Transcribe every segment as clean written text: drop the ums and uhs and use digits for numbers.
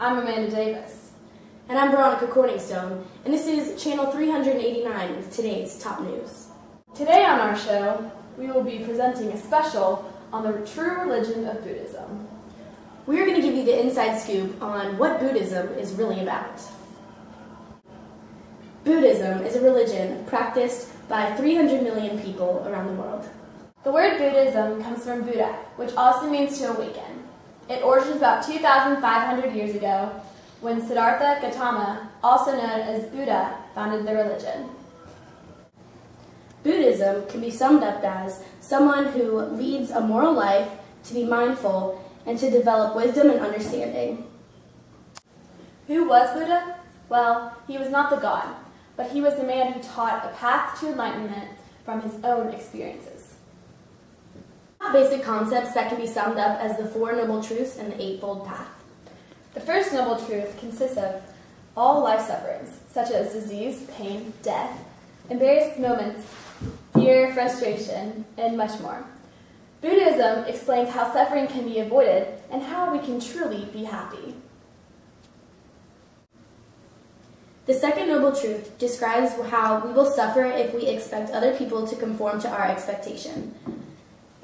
I'm Amanda Davis. And I'm Veronica Corningstone, and this is Channel 389 with today's top news. Today on our show, we will be presenting a special on the true religion of Buddhism. We are going to give you the inside scoop on what Buddhism is really about. Buddhism is a religion practiced by 300 million people around the world. The word Buddhism comes from Buddha, which also means to awaken. It originated about 2,500 years ago when Siddhartha Gautama, also known as Buddha, founded the religion. Buddhism can be summed up as someone who leads a moral life, to be mindful, and to develop wisdom and understanding. Who was Buddha? Well, he was not the god, but he was the man who taught a path to enlightenment from his own experiences. Basic concepts that can be summed up as the Four Noble Truths and the Eightfold Path. The first noble truth consists of all life sufferings, such as disease, pain, death, and various moments, fear, frustration, and much more. Buddhism explains how suffering can be avoided and how we can truly be happy. The second noble truth describes how we will suffer if we expect other people to conform to our expectation.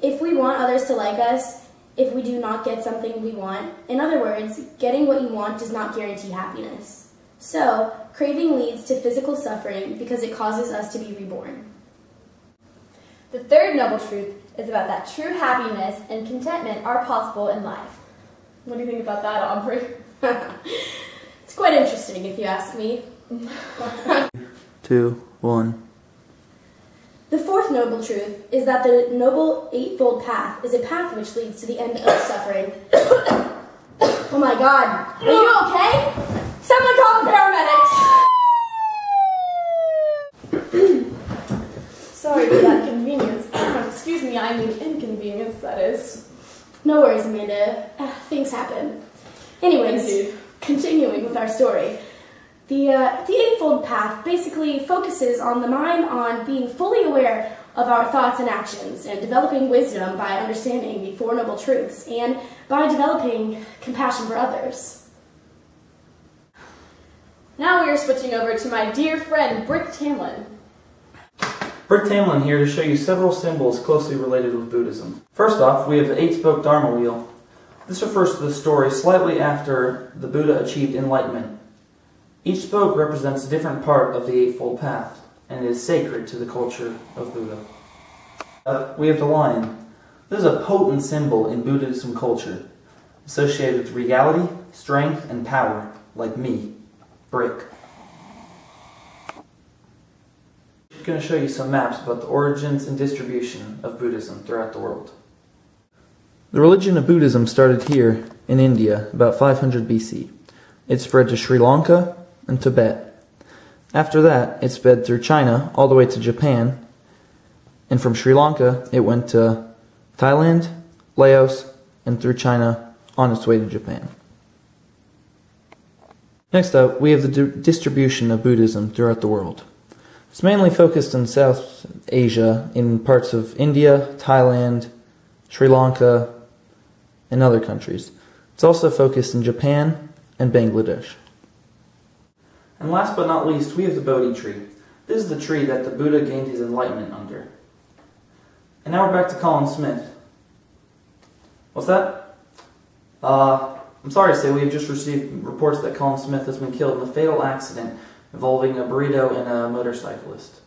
If we want others to like us, if we do not get something we want, in other words, getting what you want does not guarantee happiness. So, craving leads to physical suffering because it causes us to be reborn. The third noble truth is about that true happiness and contentment are possible in life. What do you think about that, Aubrey? It's quite interesting, if you ask me. 2, 1. The fourth noble truth is that the Noble Eightfold Path is a path which leads to the end of suffering. Oh my God, are you okay? Someone call the paramedics! Sorry for that convenience. Excuse me, I mean inconvenience, that is. No worries, Amanda. Things happen. Anyways, Indeed. Continuing with our story. The Eightfold Path basically focuses on the mind on being fully aware of our thoughts and actions and developing wisdom by understanding the Four Noble Truths and by developing compassion for others. Now we are switching over to my dear friend, Brick Tamlin. Brick Tamlin here to show you several symbols closely related with Buddhism. First off, we have the 8-spoke Dharma wheel. This refers to the story slightly after the Buddha achieved enlightenment. Each spoke represents a different part of the Eightfold Path, and is sacred to the culture of Buddha. We have the lion. This is a potent symbol in Buddhism culture, associated with reality, strength, and power, like me, Brick. I'm going to show you some maps about the origins and distribution of Buddhism throughout the world. The religion of Buddhism started here in India about 500 BC. It spread to Sri Lanka and Tibet. After that, it spread through China all the way to Japan, and from Sri Lanka it went to Thailand, Laos, and through China on its way to Japan. Next up, we have the distribution of Buddhism throughout the world. It's mainly focused in South Asia, in parts of India, Thailand, Sri Lanka, and other countries. It's also focused in Japan and Bangladesh. And last but not least, we have the Bodhi tree. This is the tree that the Buddha gained his enlightenment under. And now we're back to Colin Smith. What's that? I'm sorry to say we have just received reports that Colin Smith has been killed in a fatal accident involving a burrito and a motorcyclist.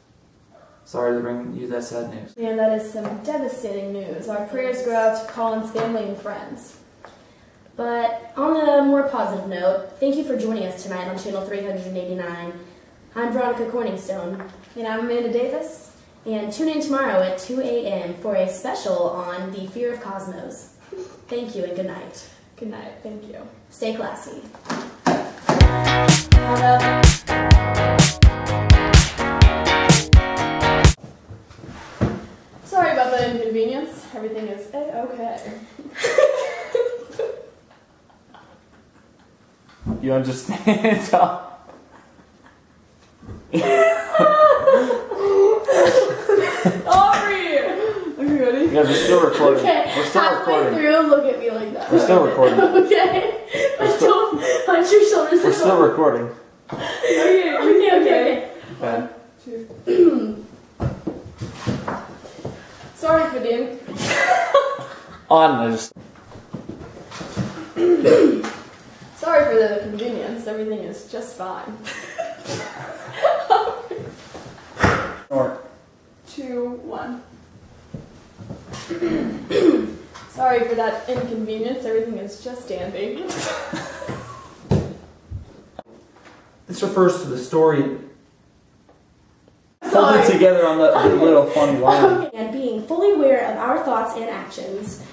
Sorry to bring you that sad news. Yeah, that is some devastating news. Our prayers go out to Colin's family and friends. But on a more positive note, thank you for joining us tonight on Channel 389. I'm Veronica Corningstone. And I'm Amanda Davis. And tune in tomorrow at 2 a.m. for a special on the fear of cosmos. Thank you and good night. Good night. Thank you. Stay classy. Sorry about the inconvenience. Everything is okay. You understand? Aubrey! Are you ready? Yeah, we're still recording. Okay, We're still halfway recording. through, look at me like that. We're still recording. Okay. punch your shoulders. We're still recording. Okay. One, two. Sorry for the Sorry for the inconvenience. Everything is just fine. Or 2, 1. Sorry for that inconvenience. Everything is just dandy. this refers to the story folded together on the little funny line. And being fully aware of our thoughts and actions.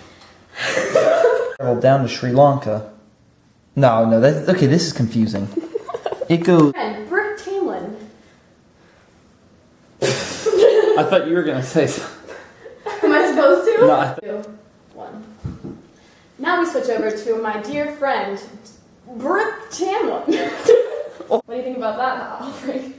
Traveled down to Sri Lanka. No, that's okay. This is confusing. It goes. And Brick Tamlin. I thought you were gonna say something. Am I supposed to? No, 2, 1. Now we switch over to my dear friend, Brick Tamlin. What do you think about that, Alfred?